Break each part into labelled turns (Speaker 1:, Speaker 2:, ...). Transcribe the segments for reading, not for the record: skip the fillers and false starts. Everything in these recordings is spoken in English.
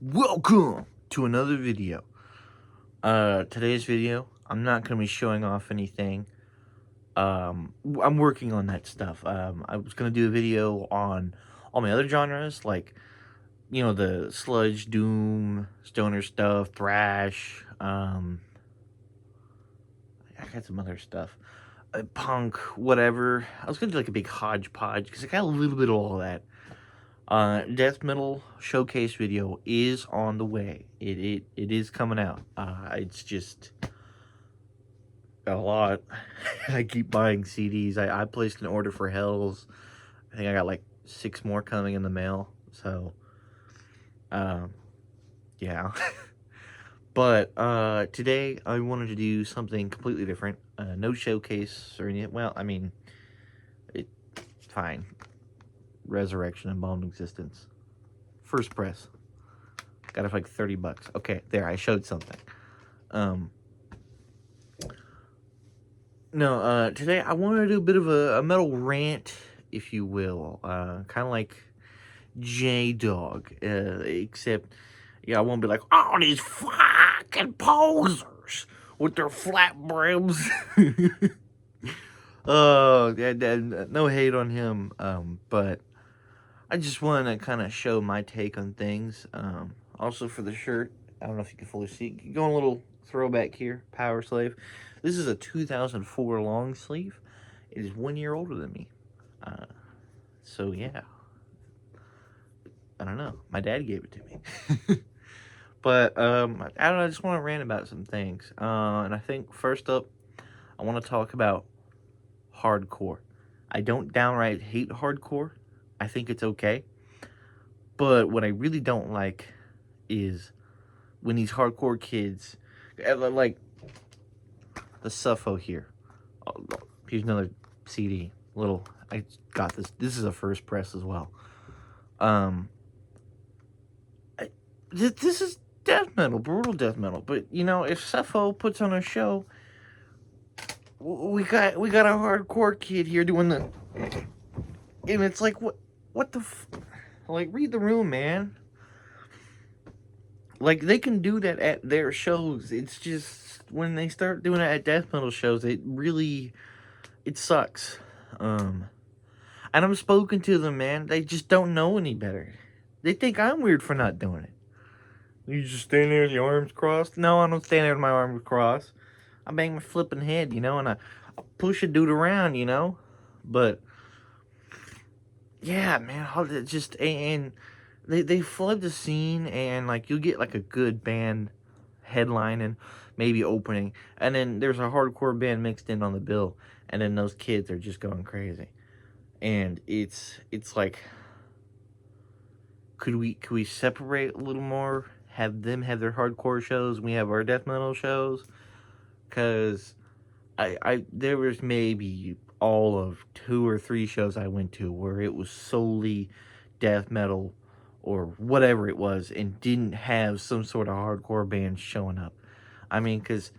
Speaker 1: Welcome to another video. Today's video, I'm not going to be showing off anything. I'm working on that stuff. I was going to do a video on all my other genres, like, the sludge, doom, stoner stuff, thrash, I got some other stuff, punk, whatever. I was going to do like a big hodgepodge, because I got a little bit of all that. Death metal showcase video is on the way. It is coming out. It's just a lot. I keep buying CDs. I placed an order for Hells. I think I got like 6 more coming in the mail. So, yeah. But today I wanted to do something completely different. No showcase or anything. Well, I mean, it's fine. Resurrection and Bound Existence. First press. Got it for like $30. Okay, there, I showed something. No, today I want to do a bit of a metal rant, if you will. Kind of like J-Dog. Except, yeah, I won't be like, oh, these fucking posers with their flat brims. Oh, no hate on him. But I just want to kind of show my take on things. Also for the shirt, I don't know if you can fully see. Going a little throwback here, Power Slave. This is a 2004 long sleeve. It is 1 year older than me. So yeah, I don't know. My dad gave it to me. But I don't know. I just want to rant about some things. And I think first up, I want to talk about hardcore. I don't downright hate hardcore. I think it's okay. But what I really don't like is when these hardcore kids, like the Suffo here. Oh, here's another CD. I got this. This is a first press as well. This is death metal, brutal death metal. But if Suffo puts on a show, we got a hardcore kid here doing the, and it's like what the, like, read the room, man. Like, they can do that at their shows. It's just when they start doing it at death metal shows, it sucks. And I'm spoken to them, man. They just don't know any better. They think I'm weird for not doing it. You just stand there with your arms crossed? No, I don't stand there with my arms crossed. I bang my flipping head, and I push a dude around, But yeah, man, and they flood the scene, and like you'll get like a good band headline and maybe opening, and then there's a hardcore band mixed in on the bill, and then those kids are just going crazy. And it's like, could we separate a little more? Have them have their hardcore shows, we have our death metal shows? Cause I there was maybe all of 2 or 3 shows I went to where it was solely death metal or whatever it was, and didn't have some sort of hardcore band showing up. I mean, because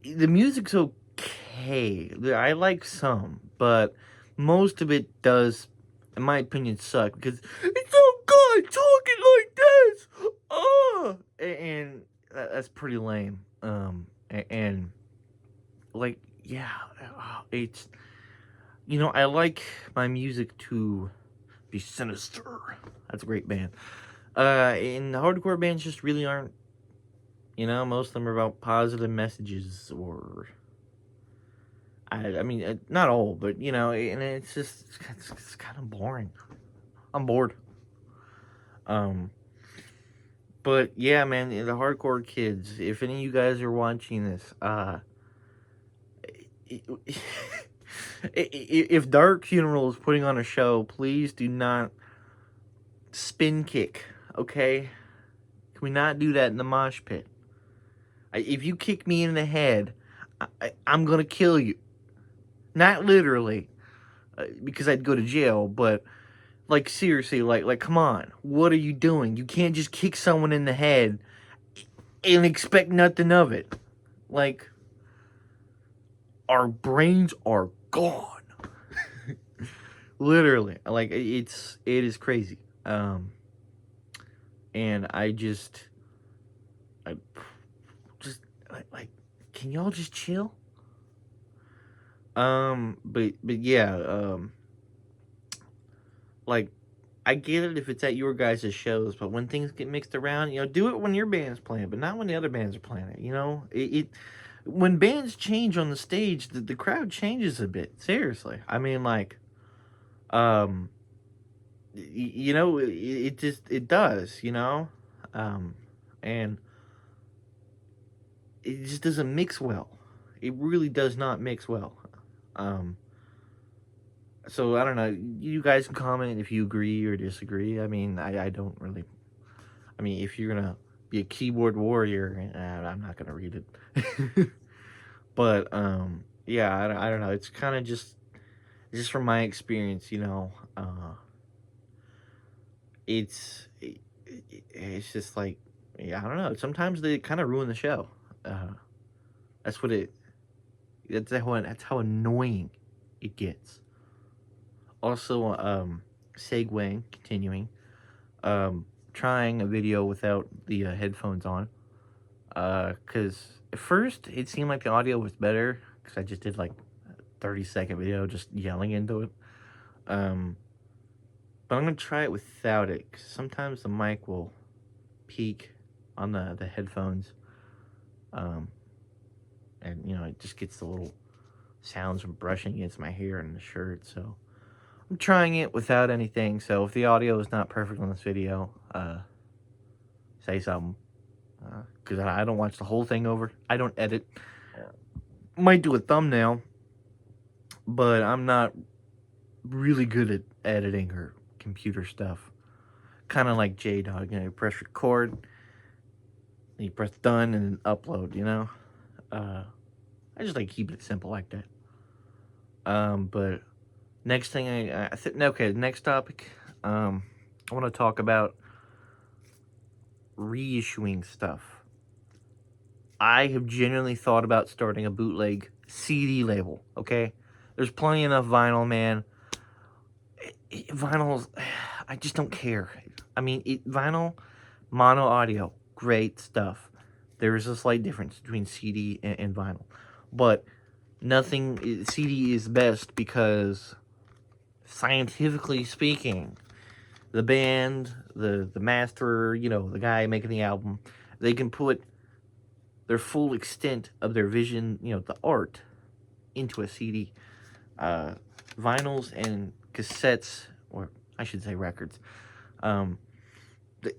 Speaker 1: the music's okay. I like some, but most of it does, in my opinion, suck, because it's some guy talking like this. And that's pretty lame. And like, yeah, it's, I like my music to be sinister. That's a great band. And the hardcore bands just really aren't. Most of them are about positive messages, or I mean, not all, but and it's just it's kind of boring. I'm bored. But yeah, man, the hardcore kids. If any of you guys are watching this, if Dark Funeral is putting on a show, please do not spin kick. Okay, can we not do that in the mosh pit? If you kick me in the head, I'm gonna kill you. Not literally, because I'd go to jail, but like, seriously, like come on, what are you doing? You can't just kick someone in the head and expect nothing of it. Like, our brains are gone. Literally, like, it is crazy. and I just just like, can y'all just chill? But yeah, like, I get it if it's at your guys' shows, but when things get mixed around, do it when your band's playing, but not when the other bands are playing it. It when bands change on the stage, the crowd changes a bit. Seriously, I mean, like, um, it just it does, and it just doesn't mix well. It really does not mix well. Um, so I don't know. You guys can comment if you agree or disagree. I mean, I don't really. I mean, if you're gonna be a keyboard warrior, I'm not gonna read it. But yeah, I don't know. It's kind of just from my experience, it's just like, yeah, I don't know. Sometimes they kind of ruin the show. Uh, that's what it. That's how annoying it gets. Also, segueing, continuing, trying a video without the headphones on. Because at first it seemed like the audio was better because I just did like a 30-second video just yelling into it. But I'm gonna try it without it, 'cause sometimes the mic will peak on the headphones, um, and it just gets the little sounds from brushing against my hair and the shirt. So I'm trying it without anything. So if the audio is not perfect on this video, say something, because I don't watch the whole thing over. I don't edit. Might do a thumbnail, but I'm not really good at editing or computer stuff. Kind of like J-Dog, you press record, you press done, and then upload, I just like keeping it simple like that. But next thing okay, next topic, I want to talk about reissuing stuff. I have genuinely thought about starting a bootleg CD label, okay? There's plenty enough vinyl, man. Vinyls, I just don't care. I mean, vinyl, mono audio, great stuff. There is a slight difference between CD and vinyl, but CD is best because, scientifically speaking, the band, the master, the guy making the album, they can put their full extent of their vision, the art, into a CD. Vinyls and cassettes, or I should say records,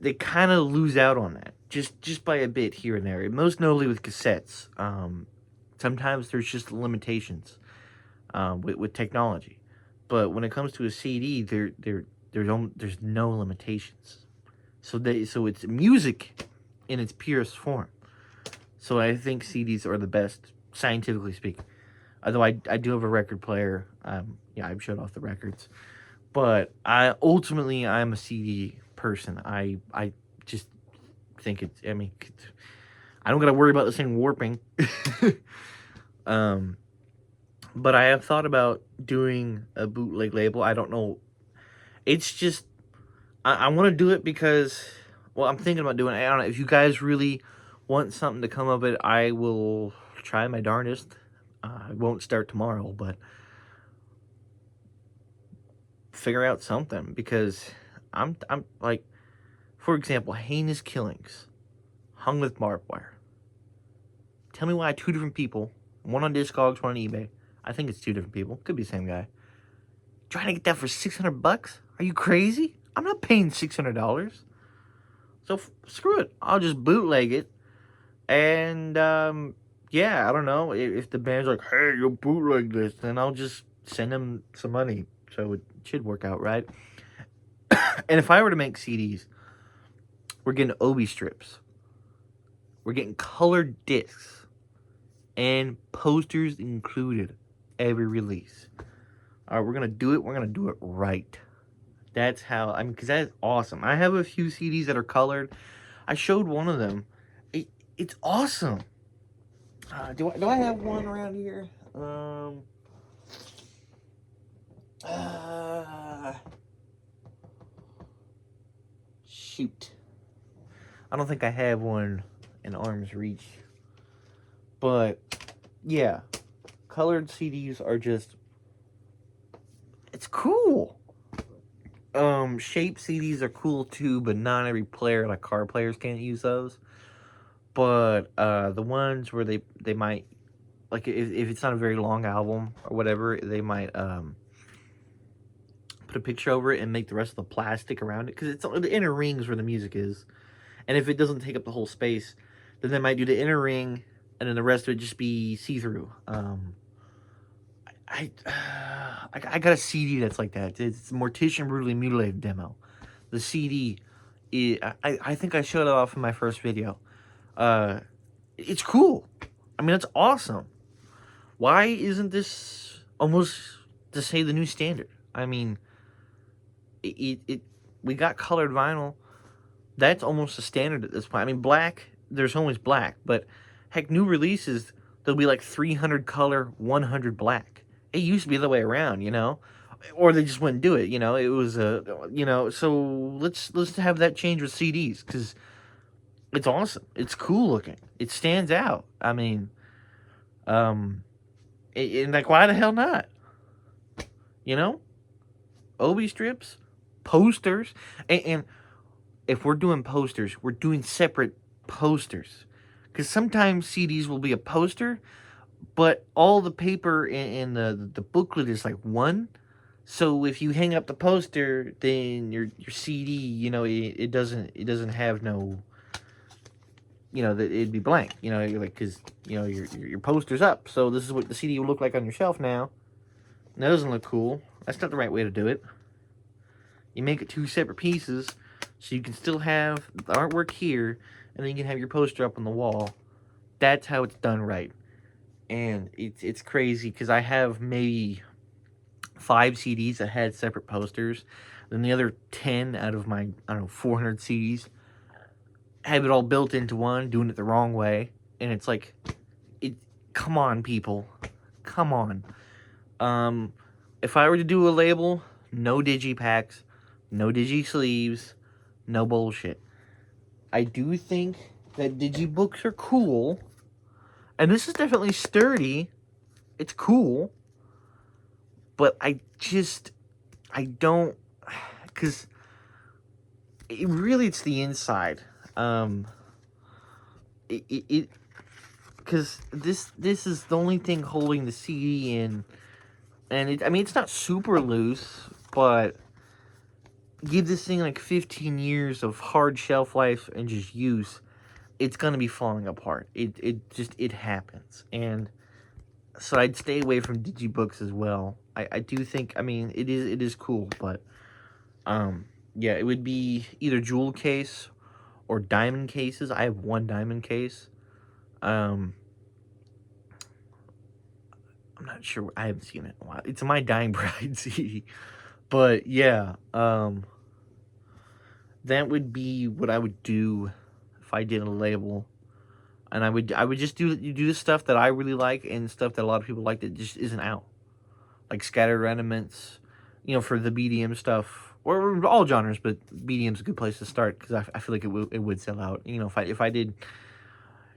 Speaker 1: they kind of lose out on that just by a bit here and there. Most notably with cassettes. Sometimes there's just limitations with technology, but when it comes to a CD, there's no limitations. So it's music in its purest form. So I think CDs are the best, scientifically speaking. Although I do have a record player. Yeah, I've showed off the records. But I'm a CD person. I just think I mean, I don't got to worry about this thing warping. But I have thought about doing a bootleg label. I don't know. It's just, I want to do it because, well, I'm thinking about doing it. I don't know. If you guys really want something to come of it, I will try my darndest. I won't start tomorrow, but figure out something, because I'm like, for example, heinous killings, hung with barbed wire. Tell me why two different people, one on Discogs, one on eBay. I think it's two different people. Could be the same guy. Trying to get that for $600? Are you crazy? I'm not paying $600. So screw it. I'll just bootleg it. And yeah, I don't know. If the band's like, hey, you'll bootleg this, then I'll just send them some money. So it should work out, right? And if I were to make CDs, we're getting Obi strips. We're getting colored discs. And posters included every release. All right, we're going to do it. We're going to do it right. That's how, I mean, because that is awesome. I have a few CDs that are colored. I showed one of them. It's awesome. Do I have one around here? Shoot. I don't think I have one in arm's reach. But yeah, colored CDs are just, it's cool. Shape CDs are cool too, but not every player, like car players, can't use those. But the ones where they might, like, if it's not a very long album or whatever, they might put a picture over it and make the rest of the plastic around it, because it's the inner rings where the music is. And if it doesn't take up the whole space, then they might do the inner ring, and then the rest of it just be see through. I got a CD that's like that. It's Mortician Brutally Mutilated demo. The CD, I think I showed it off in my first video. It's cool. I mean, it's awesome. Why isn't this almost, to say, the new standard? I mean, we got colored vinyl. That's almost a standard at this point. I mean, black, there's always black, but heck, new releases, there'll be like 300 color, 100 black. It used to be the other way around, you know? Or they just wouldn't do it, you know? It was so let's have that change with CDs, because it's awesome. It's cool looking. It stands out. I mean, and like, why the hell not? You know? Obi strips, posters, and if we're doing posters, we're doing separate posters. Because sometimes CDs will be a poster, but all the paper in the booklet is like one. So if you hang up the poster, then your CD, you know, it doesn't have no, you know, that it'd be blank. You know, like, because you know your poster's up. So this is what the CD will look like on your shelf now. And that doesn't look cool. That's not the right way to do it. You make it two separate pieces, so you can still have the artwork here, and then you can have your poster up on the wall. That's how it's done right. And it's crazy, because I have maybe 5 CDs that had separate posters. Then the other 10 out of my, I don't know, 400 CDs have it all built into one, doing it the wrong way. And it's like, come on, people. Come on. If I were to do a label, no digipacks, no digi sleeves, no bullshit. I do think that digibooks are cool, and this is definitely sturdy. It's cool, but I don't, because it's the inside. Because this is the only thing holding the CD in, and I mean, it's not super loose, but give this thing like 15 years of hard shelf life and just use, it's gonna be falling apart. It happens. And so I'd stay away from digibooks as well. I do think, I mean, it is cool, but yeah, it would be either jewel case or diamond cases. I have one diamond case. I'm not sure, I haven't seen it in a while. It's my Dying Bride CD. But yeah, that would be what I would do if I did a label. And I would just do the stuff that I really like, and stuff that a lot of people like that just isn't out. Like Scattered Remnants, you know, for the BDM stuff, or all genres, but BDM's a good place to start, because I feel like it would sell out. You know, if I did,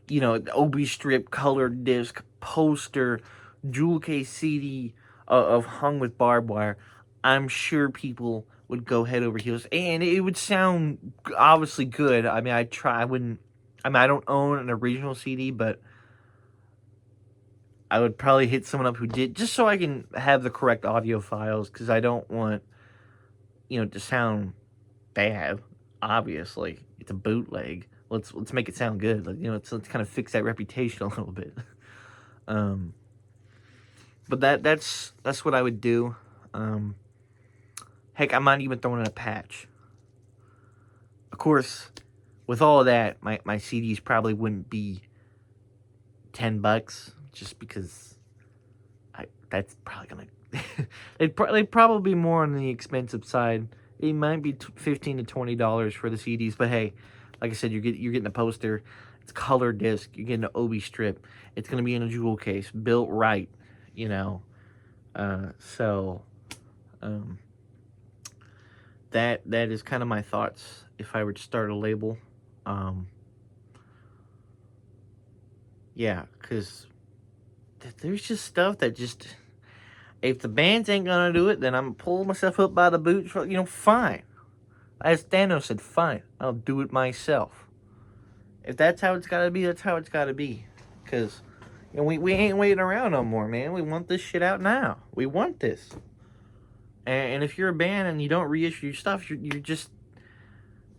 Speaker 1: you know, Obi strip, colored disc, poster, jewel case CD of Hung with Barbed Wire, I'm sure people would go head over heels, and it would sound obviously good. I mean, I wouldn't. I mean, I don't own an original CD, but I would probably hit someone up who did, just so I can have the correct audio files, because I don't want, you know, to sound bad. Obviously, it's a bootleg. Let's make it sound good. Like, you know, let's kind of fix that reputation a little bit. But that's what I would do. Heck, I might even throw in a patch. Of course, with all of that, my CDs probably wouldn't be $10, just because that's probably gonna they'd probably be more on the expensive side. It might be $15 to $20 for the CDs, but hey, like I said, you're getting a poster. It's color disc. You're getting an Obi strip. It's gonna be in a jewel case, built right. You know, so that is kind of my thoughts if I were to start a label. Um, yeah, because there's just stuff that just, if the bands ain't gonna do it, then I'm pulling myself up by the boots. Fine. As Thanos said, fine. I'll do it myself. If that's how it's gotta be, that's how it's gotta be. Because, we ain't waiting around no more, man. We want this shit out now. We want this. And if you're a band and you don't reissue your stuff, you're just,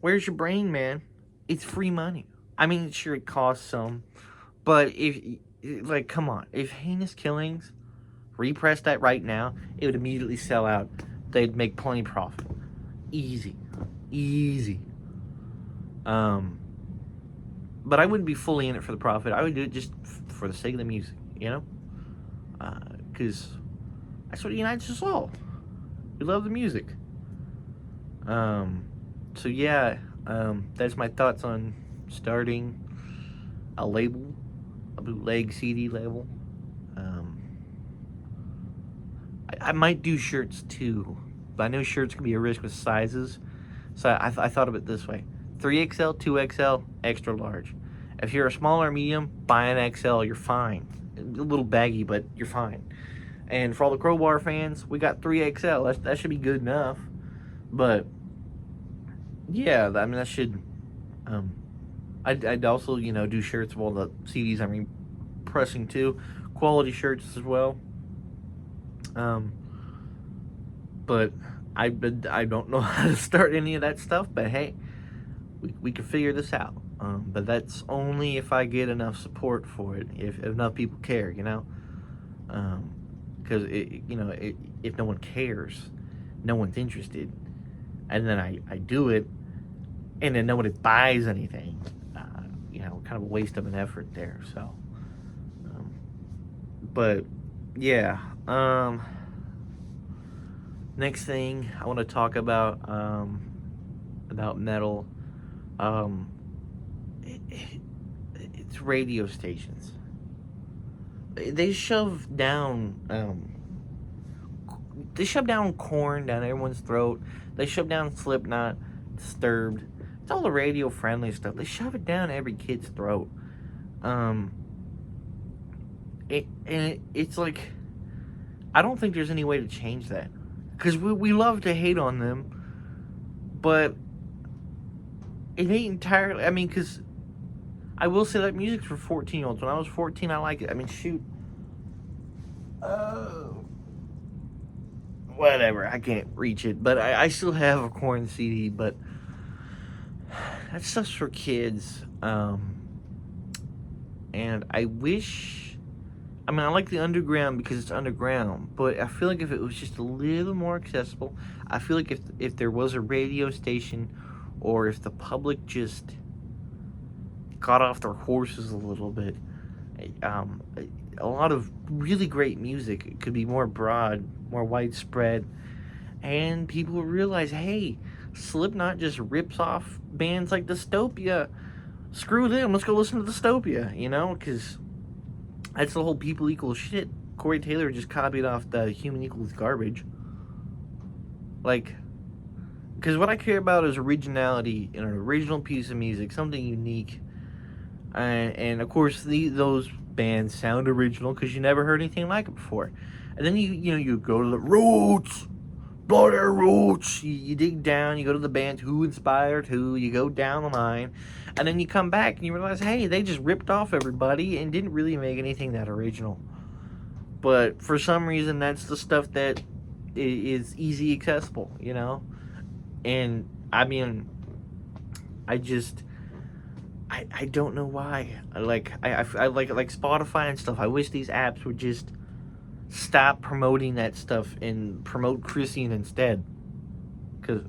Speaker 1: where's your brain, man? It's free money. I mean, sure, it costs some. But come on. If Heinous Killings repressed that right now, it would immediately sell out. They'd make plenty profit. Easy. But I wouldn't be fully in it for the profit. I would do it just for the sake of the music, because that's what unites us all. We love the music. So yeah, that's my thoughts on starting a label, a bootleg CD label. I might do shirts too, but I know shirts can be a risk with sizes. So I thought of it this way: 3XL, 2XL, extra large. If you're a small or medium, buy an XL. You're fine. A little baggy, but you're fine. And for all the Crowbar fans, we got 3XL. That should be good enough. But yeah, I mean that should. I'd also do shirts of all the CDs I'm pressing too, quality shirts as well. But I don't know how to start any of that stuff. But hey, we can figure this out. But that's only if I get enough support for it. If enough people care, because if no one cares, no one's interested, and then I do it, and then nobody buys anything. Kind of a waste of an effort there. So, but yeah. Next thing I want to talk about metal. It's radio stations. They shove down Korn down everyone's throat. They shove down Slipknot, Disturbed. It's all the radio friendly stuff. They shove it down every kid's throat. It's like, I don't think there's any way to change that, because we love to hate on them, but it ain't entirely. I mean, because I will say that music's for 14-year-olds. When I was 14, I liked it. I mean, shoot. Whatever. I can't reach it, but I still have a Korn CD. But that stuff's for kids. And I wish. I mean, I like the underground because it's underground, but I feel like if it was just a little more accessible, I feel like if there was a radio station, or if the public just got off their horses a little bit, a lot of really great music could be more broad, more widespread, and people would realize, hey, Slipknot just rips off bands like Dystopia. Screw them, let's go listen to Dystopia, because that's the whole people equal shit. Corey Taylor just copied off the human equals garbage. Because what I care about is originality in an original piece of music, something unique. And of course, those bands sound original because you never heard anything like it before. And then you go to the roots, bloody roots. You dig down, you go to the band who inspired who. You go down the line, and then you come back and you realize, hey, they just ripped off everybody and didn't really make anything that original. But for some reason, that's the stuff that is easy accessible, And I mean, I don't know why. I like Spotify and stuff. I wish these apps would just stop promoting that stuff and promote Christian instead. Because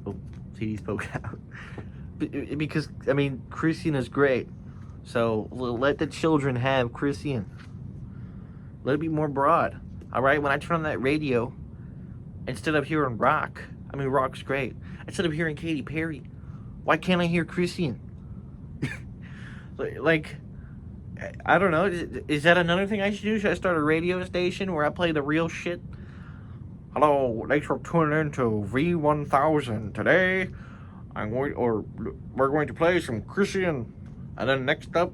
Speaker 1: CDs poke out. Because I mean, Christian is great. So let the children have Christian. Let it be more broad. All right. When I turn on that radio, instead of hearing rock, I mean rock's great. Instead of hearing Katy Perry, why can't I hear Christian? I don't know. Is that another thing I should do? Should I start a radio station where I play the real shit? Hello, thanks for tuning in to V1000. Today, we're going to play some Christian, and then next up,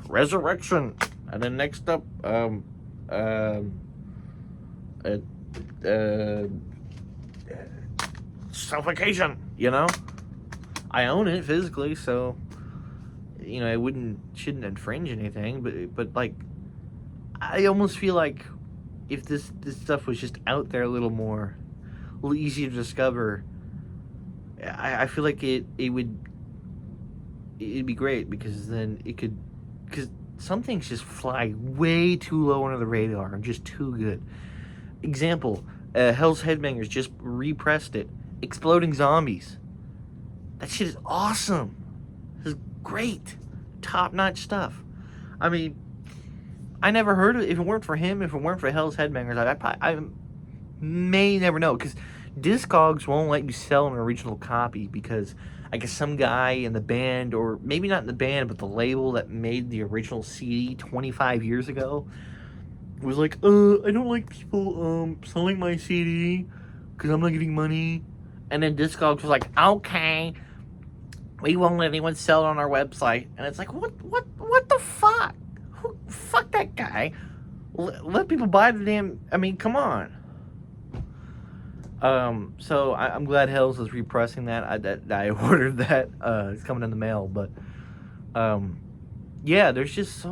Speaker 1: Resurrection, and then next up, um, uh, uh, Suffocation. I own it physically, so it shouldn't infringe anything. But like, I almost feel like if this stuff was just out there a little easier to discover, I feel like it'd be great, because then because some things just fly way too low under the radar and just too good. Example, Hell's Headbangers just repressed it. Exploding Zombies. That shit is awesome. This is great. Top-notch stuff. I mean, I never heard of it. If it weren't for him, if it weren't for Hell's Headbangers, I may never know. Because Discogs won't let you sell an original copy, because I guess some guy in the band, or maybe not in the band, but the label that made the original CD 25 years ago, was like, I don't like people selling my CD because I'm not getting money. And then Discogs was like, okay, we won't let anyone sell it on our website. And it's like, what the fuck? Fuck that guy. Let people buy the damn. I mean, come on. So I'm glad Hells is repressing that. I ordered that. It's coming in the mail. But yeah, there's just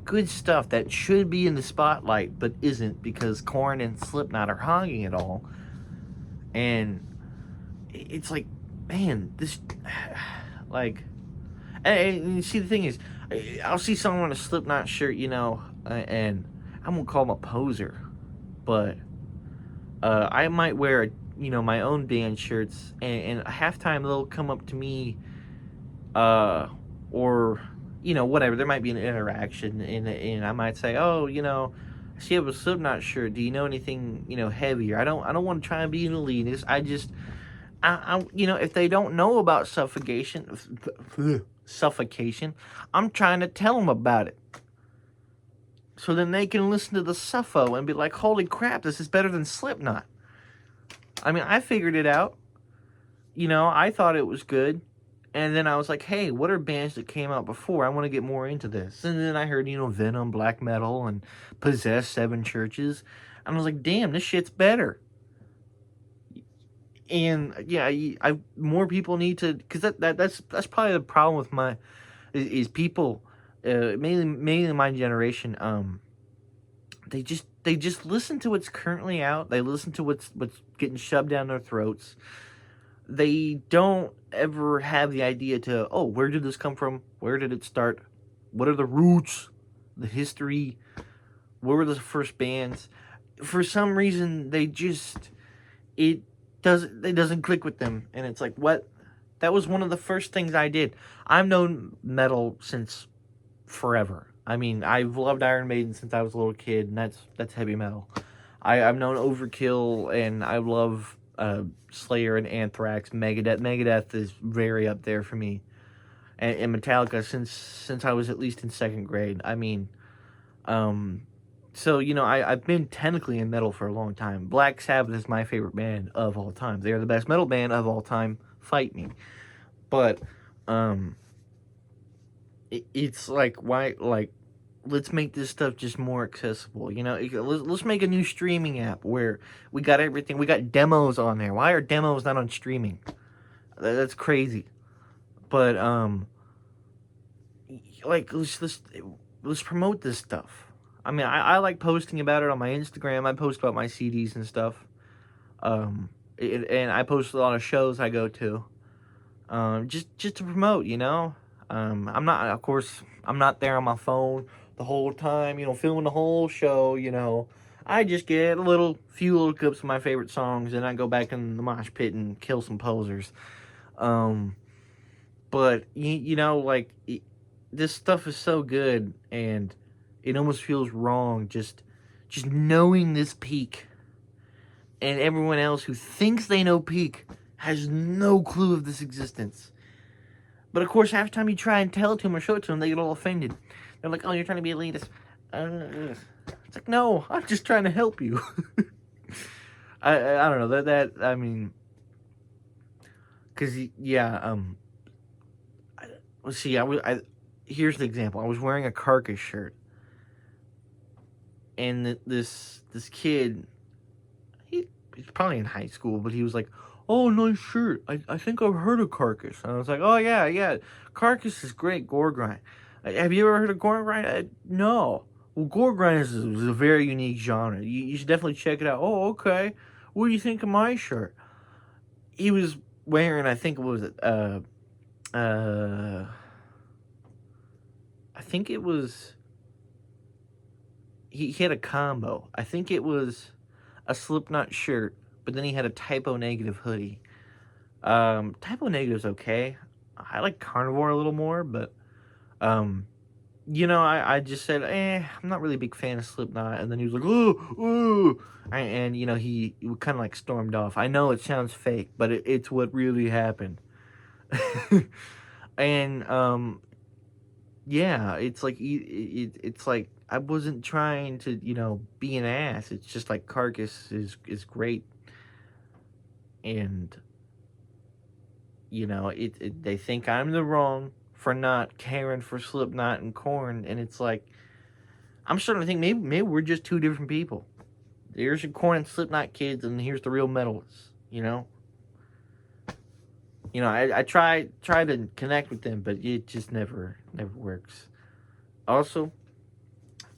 Speaker 1: good stuff that should be in the spotlight but isn't, because Korn and Slipknot are hogging it all. And it's like, man, this, like, and you see, the thing is, I'll see someone in a Slipknot shirt, and I won't call him a poser, but I might wear my own band shirts, and halftime they'll come up to me, or whatever. There might be an interaction, and I might say, oh, I see you have a Slipknot shirt. Do you know anything heavier? I don't want to try and be an elitist. If they don't know about suffocation, I'm trying to tell them about it, so then they can listen to the Suffo and be like, holy crap, this is better than Slipknot. I mean, I figured it out. I thought it was good. And then I was like, hey, what are bands that came out before? I want to get more into this. And then I heard, Venom, Black Metal, and Possessed, Seven Churches. And I was like, damn, this shit's better. And yeah, more people need to, because that's probably the problem with is people, mainly my generation. They just listen to what's currently out. They listen to what's getting shoved down their throats. They don't ever have the idea to, where did this come from? Where did it start? What are the roots? The history? Where were the first bands? For some reason, it doesn't click with them. And it's like, what? That was one of the first things I did. I've known metal since forever. I mean, I've loved Iron Maiden since I was a little kid, and that's heavy metal. I've known Overkill, and I love Slayer and Anthrax, Megadeth. Megadeth is very up there for me, and Metallica since I was at least in second grade. I mean, so I've been technically in metal for a long time. Black Sabbath is my favorite band of all time. They are the best metal band of all time. Fight me, but it's like, why, like, let's make this stuff just more accessible. Let's make a new streaming app where we got everything. We got demos on there. Why are demos not on streaming? That's crazy. But like, let's promote this stuff. I mean, I like posting about it on my Instagram. I post about my CDs and stuff. And I post a lot of shows I go to. Just to promote, I'm not there on my phone the whole time, filming the whole show, I just get a few little clips of my favorite songs, and I go back in the mosh pit and kill some posers. But this stuff is so good, and it almost feels wrong just knowing this peak, and everyone else who thinks they know peak has no clue of this existence. But of course, half the time you try and tell it to them or show it to them, they get all offended. They're like, oh, you're trying to be elitist. It's like, no, I'm just trying to help you. I don't know, I mean, Cause yeah, let's see. Here's the example. I was wearing a Carcass shirt, and this kid, he's probably in high school, but he was like, "Oh, nice shirt. I think I've heard of Carcass." And I was like, "Oh yeah, yeah, Carcass is great. Gore grind. Have you ever heard of gore grind?" No. Well, gore grind is a very unique genre. You should definitely check it out. Oh, okay. What do you think of my shirt? He was wearing, I think, what was it? Uh, I think it was he had a combo. I think it was a Slipknot shirt, but then he had a Typo Negative hoodie. Typo Negative's okay. I like Carnivore a little more, but um, I just said, I'm not really a big fan of Slipknot, and then he was like, oh, and he kind of like stormed off. I know it sounds fake, but it's what really happened. And yeah, it's like it's like I wasn't trying to be an ass. It's just like Carcass is great, and they think I'm the wrong for not caring for Slipknot and Korn, and it's like I'm starting to think maybe we're just two different people. There's your Korn and Slipknot kids, and here's the real metalists. I try to connect with them, but it just never works. Also,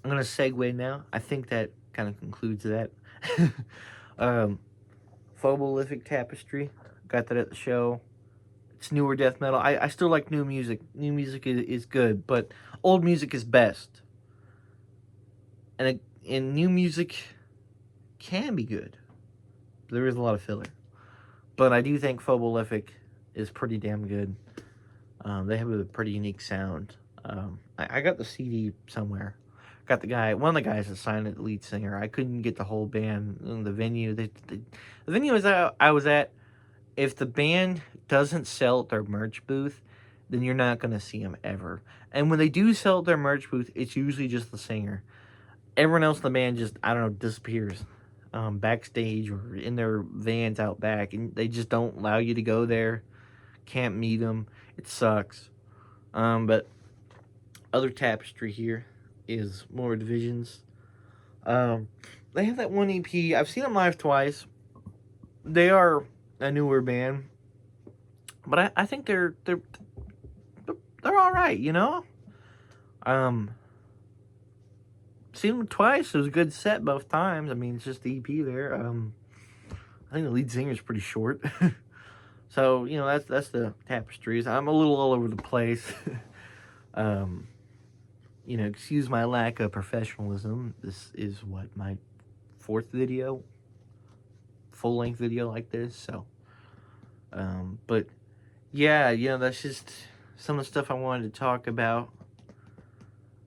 Speaker 1: I'm gonna segue now. I think that kind of concludes that. um, Phobolific Tapestry, got that at the show. It's newer death metal. I still like new music. New music is good, but old music is best. And new music can be good. There is a lot of filler. But I do think Phobolific is pretty damn good. They have a pretty unique sound. I got the CD somewhere. Got one of the guys that signed it, the lead singer. I couldn't get the whole band in the venue. The venue I was at, if the band doesn't sell at their merch booth, then you're not going to see them ever. And when they do sell at their merch booth, it's usually just the singer. Everyone else in the band just, I don't know, disappears. Backstage or in their vans out back. And they just don't allow you to go there. Can't meet them. It sucks. But other Tapestry here is more Divisions. They have that one EP. I've seen them live twice. They are a newer band, but I think they're all right. Seen them twice. It was a good set both times. I mean, it's just the EP there. I think the lead singer is pretty short. So that's the Tapestries. I'm a little all over the place. Excuse my lack of professionalism. This is my fourth video, full-length video like this. So, but yeah, that's just some of the stuff I wanted to talk about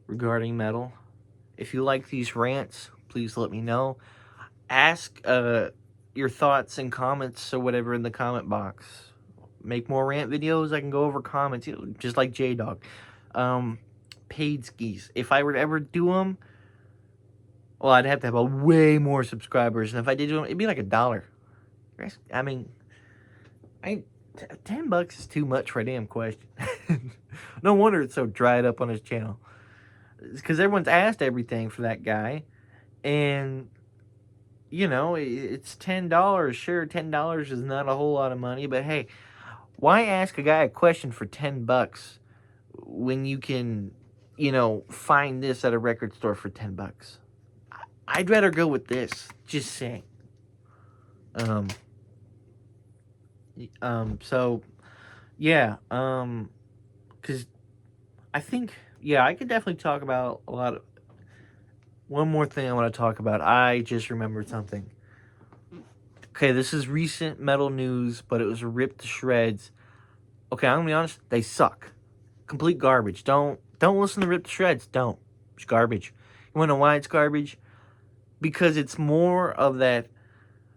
Speaker 1: regarding metal. If you like these rants, please let me know. Ask your thoughts and comments or whatever in the comment box. Make more rant videos. I can go over comments, just like J-Dog. Paid skis. If I were to ever do them, well, I'd have to have a way more subscribers. And if I did do them, it'd be like $1. I mean, $10 is too much for a damn question. No wonder it's so dried up on his channel. It's because everyone's asked everything for that guy. And, it's $10. Sure, $10 is not a whole lot of money. But hey, why ask a guy a question for $10 when you can, find this at a record store for $10? I'd rather go with this. Just saying. So, yeah. Because I think, I could definitely talk about a lot of. One more thing I want to talk about. I just remembered something. Okay, this is recent metal news, but it was ripped to shreds. Okay, I'm gonna be honest. They suck. Complete garbage. Don't listen to Ripped to Shreds. Don't. It's garbage. You wanna know why it's garbage? Because it's more of that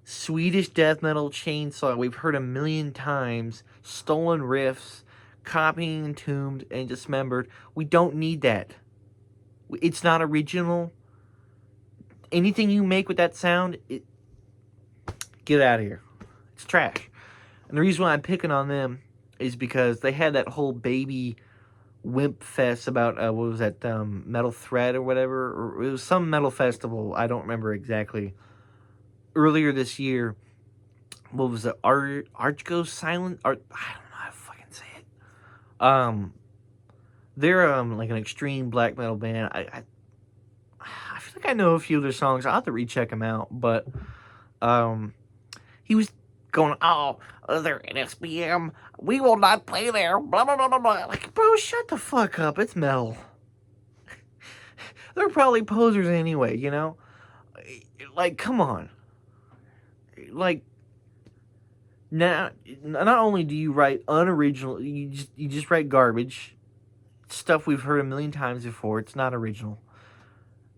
Speaker 1: Swedish death metal chainsaw we've heard a million times. Stolen riffs, copying Entombed and Dismembered. We don't need that. It's not original. Anything you make with that sound, get out of here. It's trash. And the reason why I'm picking on them is because they had that whole baby wimp fest about what was that, Metal Thread or whatever, or it was some metal festival. I don't remember exactly. Earlier this year, what was it? Archgo Silent? I don't know how to fucking say it. They're like an extreme black metal band. I feel like I know a few of their songs. I'll have to recheck them out. But um, he was going, oh, they're in SBM. We will not play there. Blah blah blah blah blah. Like, bro, shut the fuck up. It's metal. They're probably posers anyway. You know, like, come on. Like, now, not only do you write unoriginal, you just write garbage stuff we've heard a million times before. It's not original.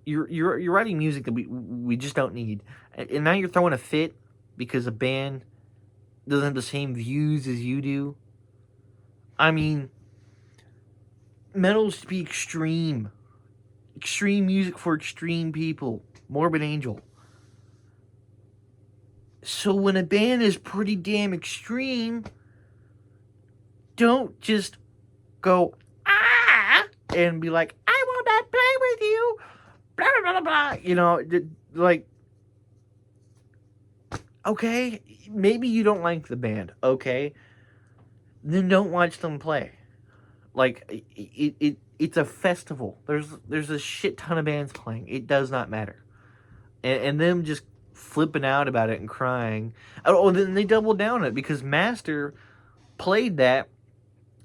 Speaker 1: You're writing music that we just don't need, and now you're throwing a fit because a band doesn't have the same views as you do. I mean, metal should be extreme music for extreme people. Morbid Angel. So when a band is pretty damn extreme, don't just go and be like, I will not play with you. Blah blah blah blah. You know, like, okay, maybe you don't like the band. Okay, then don't watch them play. Like, it's a festival. There's a shit ton of bands playing. It does not matter. And them just flipping out about it and crying. Oh, then they doubled down on it because Master played that.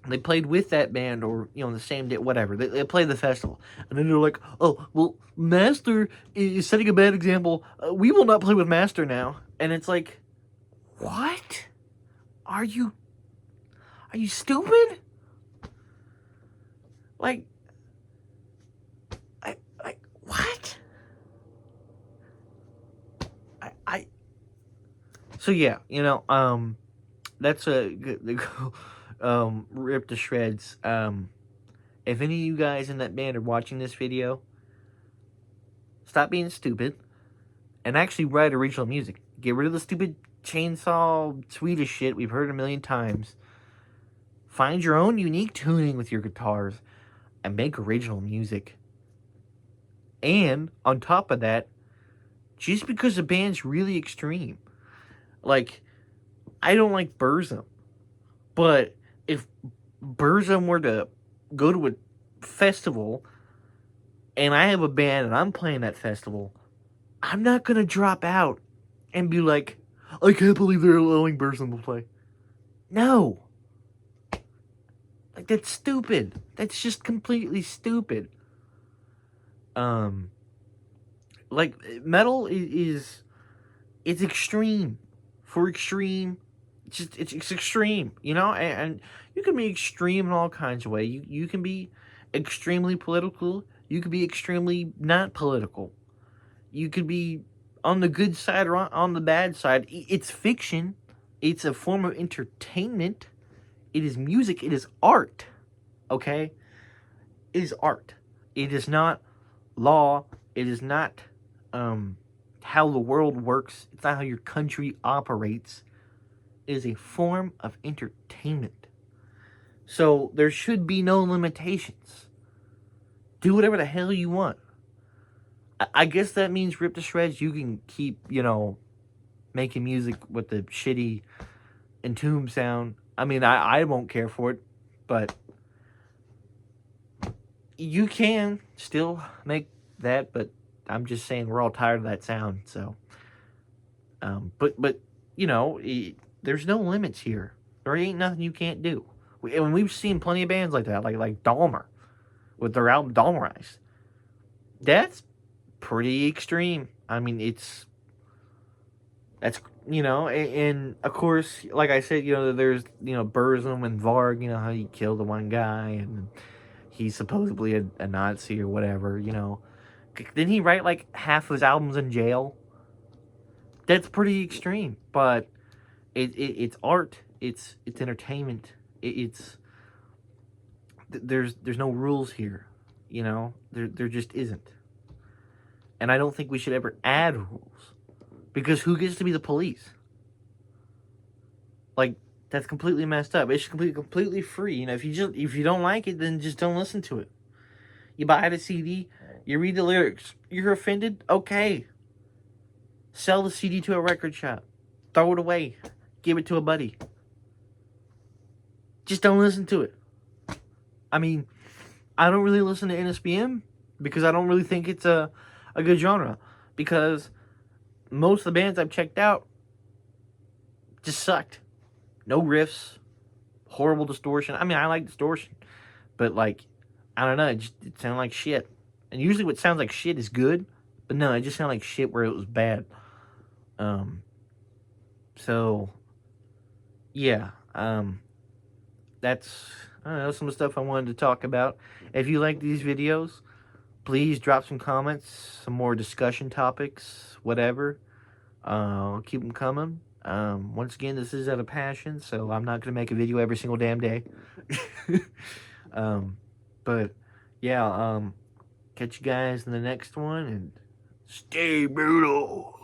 Speaker 1: They played with that band, or the same day, whatever. They played the festival, and then they're like, "Oh, well, Master is setting a bad example. We will not play with Master now." And it's like, what? Are you stupid? Like, what? So yeah, that's a good. Rip to shreds. If any of you guys in that band are watching this video, stop being stupid and actually write original music. Get rid of the stupid chainsaw Swedish shit we've heard a million times. Find your own unique tuning with your guitars and make original music. And on top of that, just because the band's really extreme, like, I don't like Burzum, but if Burzum were to go to a festival and I have a band and I'm playing that festival, I'm not going to drop out and be like, I can't believe they're allowing Burzum to play. No. Like, that's stupid. That's just completely stupid. Like, metal is it's extreme. For extreme, it's extreme, and you can be extreme in all kinds of ways. You can be extremely political. You can be extremely not political. You could be on the good side or on the bad side. It's fiction. It's a form of entertainment. It is music. It is art. Okay? It is art. It is not law. It is not how the world works. It's not how your country operates. It is a form of entertainment. So there should be no limitations. Do whatever the hell you want. I guess that means rip to shreds. You can keep, making music with the shitty Entomb sound. I mean, I won't care for it, but you can still make that. But I'm just saying we're all tired of that sound. So, but there's no limits here. There ain't nothing you can't do. And we've seen plenty of bands like that, like Dahmer, with their album Dahmerized. That's pretty extreme. I mean, that's and of course, like I said, there's Burzum and Varg. How he killed the one guy and he's supposedly a Nazi or whatever. Didn't he write like half his albums in jail? That's pretty extreme, but it's art. It's entertainment. There's no rules here. There just isn't. And I don't think we should ever add rules. Because who gets to be the police? Like, That's completely messed up. It's completely free. You know, if you don't like it, then just don't listen to it. You buy the CD, you read the lyrics. You're offended? Okay. Sell the CD to a record shop. Throw it away. Give it to a buddy. Just don't listen to it. I mean, I don't really listen to NSBM because I don't really think it's a good genre. Because most of the bands I've checked out just sucked. No riffs, horrible distortion. I mean, I like distortion, but like, I don't know, it sounded like shit. And usually, what sounds like shit is good, but no, it just sounded like shit where it was bad. So yeah, that's, I don't know, some of the stuff I wanted to talk about. If you like these videos, please drop some comments, some more discussion topics, whatever. Keep them coming. Once again, this is out of passion, so I'm not gonna make a video every single damn day. um, but yeah, catch you guys in the next one, and stay brutal.